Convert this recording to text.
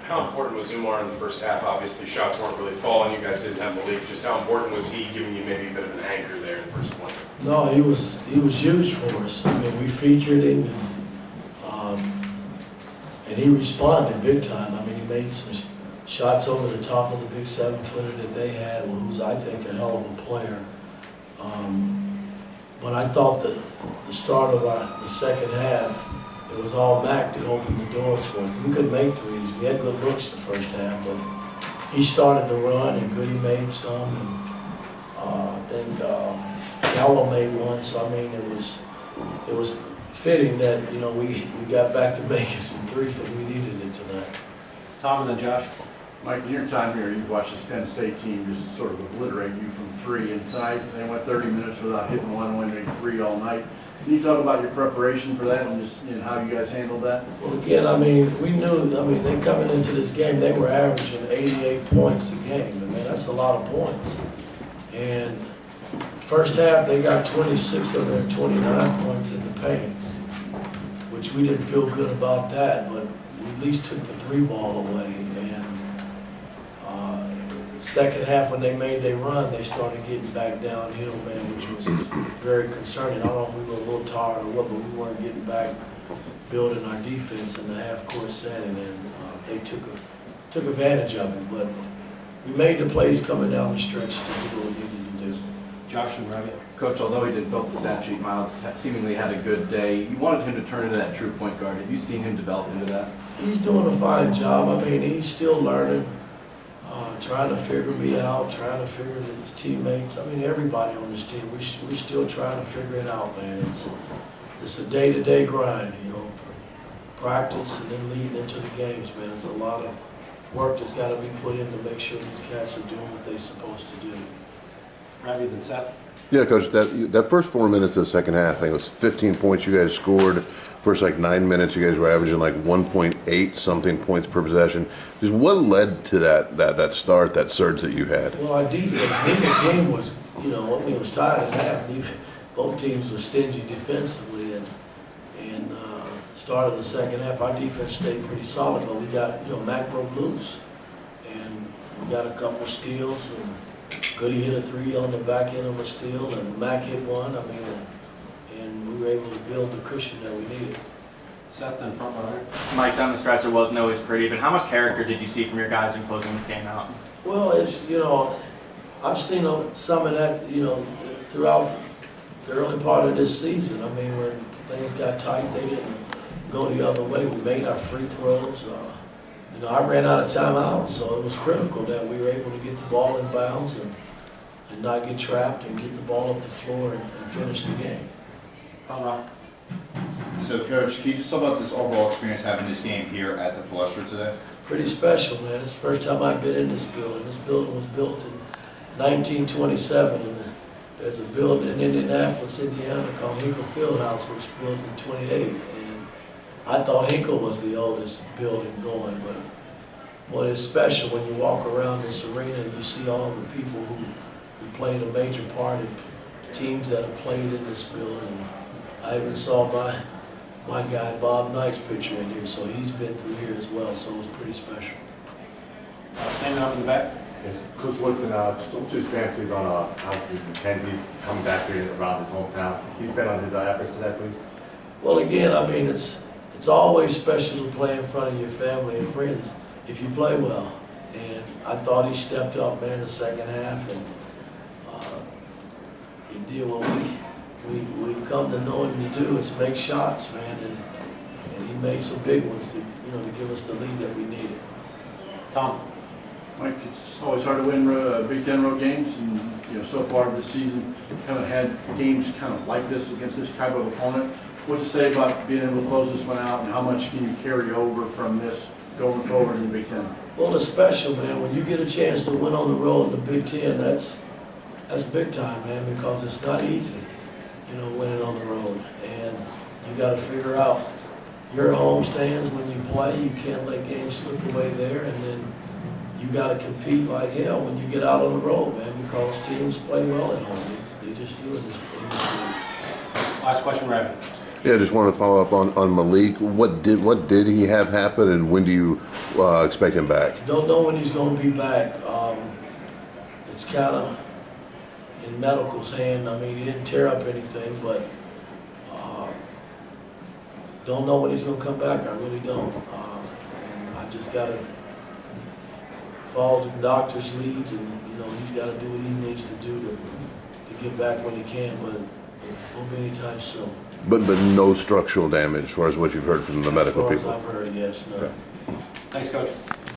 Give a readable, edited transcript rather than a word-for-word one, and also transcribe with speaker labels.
Speaker 1: How important was Umar in the first half? Obviously, shots weren't really falling. You guys didn't have the lead. Just how important was he giving you maybe a bit of an anchor there in the first one?
Speaker 2: No, he was huge for us. I mean, we featured him, and he responded big time. I mean, he made some shots over the top of the big 7-footer that they had, who's, I think, a hell of a player. But I thought that the start of the second half, it was all Mac that opened the doors for us. We couldn't make threes. We had good looks the first half, but he started the run, and Goody made some, and I think Gallo made one. So I mean, it was fitting that we got back to making some threes that we needed it tonight.
Speaker 3: Tom and then Josh.
Speaker 4: Mike, in your time here, you've watched this Penn State team just sort of obliterate you from three. And tonight, they went 30 minutes without hitting one, only made three all night. Can you talk about your preparation for that and just how you guys handled that?
Speaker 2: Well, again, I mean, we knew, they coming into this game, they were averaging 88 points a game. I mean, that's a lot of points. And first half, they got 26 of their 29 points in the paint, which we didn't feel good about that, but we at least took the three ball away. And second half, when they made their run, they started getting back downhill, man, which was very concerning. I don't know if we were a little tired or what, but we weren't getting back, building our defense in the half-court setting, and they took advantage of it. But we made the plays coming down the stretch to do what we needed to do.
Speaker 3: Josh and Rabbit.
Speaker 5: Coach, although he didn't fill the stat sheet, Miles seemingly had a good day. You wanted him to turn into that true point guard. Have you seen him develop into that?
Speaker 2: He's doing a fine job. I mean, he's still learning. Trying to figure me out, trying to figure his teammates. I mean, everybody on this team, we're still trying to figure it out, man. It's a day-to-day grind, practice and then leading into the games, man. There's a lot of work that's got to be put in to make sure these cats are doing what they're supposed to do.
Speaker 3: Rabbit and Seth.
Speaker 6: Yeah, Coach, that first 4 minutes of the second half, I think it was 15 points you guys scored. First 9 minutes, you guys were averaging 1.8 something points per possession. Just what led to that start, that surge that you had?
Speaker 2: Well, our defense, neither team was, it was tied at half. Both teams were stingy defensively, and started the second half. Our defense stayed pretty solid, but we got, Mac broke loose, and we got a couple steals, and Goody hit a three on the back end of a steal, and Mac hit one. And we were able to build the cushion that we needed.
Speaker 3: Seth and front runner.
Speaker 7: Mike, down the stretch it wasn't always pretty, but how much character did you see from your guys in closing this game out?
Speaker 2: Well, I've seen some of that, throughout the early part of this season. I mean, when things got tight, they didn't go the other way. We made our free throws. I ran out of timeouts, so it was critical that we were able to get the ball in bounds and not get trapped and get the ball up the floor and finish the game.
Speaker 8: So, Coach, can you just talk about this overall experience having this game here at the Palestra today?
Speaker 2: Pretty special, man. It's the first time I've been in this building. This building was built in 1927, and there's a building in Indianapolis, Indiana called Hinkle Fieldhouse, which was built in 28. And I thought Hinkle was the oldest building going, but boy, it's special when you walk around this arena and you see all the people who played a major part in teams that have played in this building. I even saw my guy Bob Knight's picture in here, so he's been through here as well, so it was pretty special.
Speaker 3: Standing up in the back.
Speaker 9: Yes, Coach Woodson, just to expand please on obviously Mackenzie's coming back here around his hometown. Can you expand on his efforts today, please?
Speaker 2: Well, again, I mean, it's always special to play in front of your family and friends if you play well. And I thought he stepped up, man, the second half, and he did what we've come to know him to do, is make shots, man, and he made some big ones to give us the lead that we needed.
Speaker 3: Tom.
Speaker 4: Mike, it's always hard to win Big Ten road games, and so far this season, haven't had games kind of like this against this type of opponent. What'd you say about being able to close this one out, and how much can you carry over from this going forward in the Big Ten?
Speaker 2: Well, it's special, man. When you get a chance to win on the road in the Big Ten, that's big time, man, because it's not easy, winning on the road. And you got to figure out your home stands when you play. You can't let games slip away there, and then you got to compete like hell when you get out on the road, man, because teams play well at home. They just do in this league.
Speaker 3: Last question, Rabbit.
Speaker 6: Yeah, just wanted to follow up on Malik. What did he have happen, and when do you expect him back?
Speaker 2: Don't know when he's gonna be back. It's kinda in medical's hand. I mean, he didn't tear up anything, but, don't know when he's gonna come back. I really don't. And I just gotta follow the doctor's leads, and, you know, he's gotta do what he needs to do to get back when he can, but it won't be anytime soon.
Speaker 6: But no structural damage, as far as what you've heard from the medical
Speaker 2: As
Speaker 6: people.
Speaker 2: far as I've heard, yes, no.
Speaker 3: Thanks, Coach.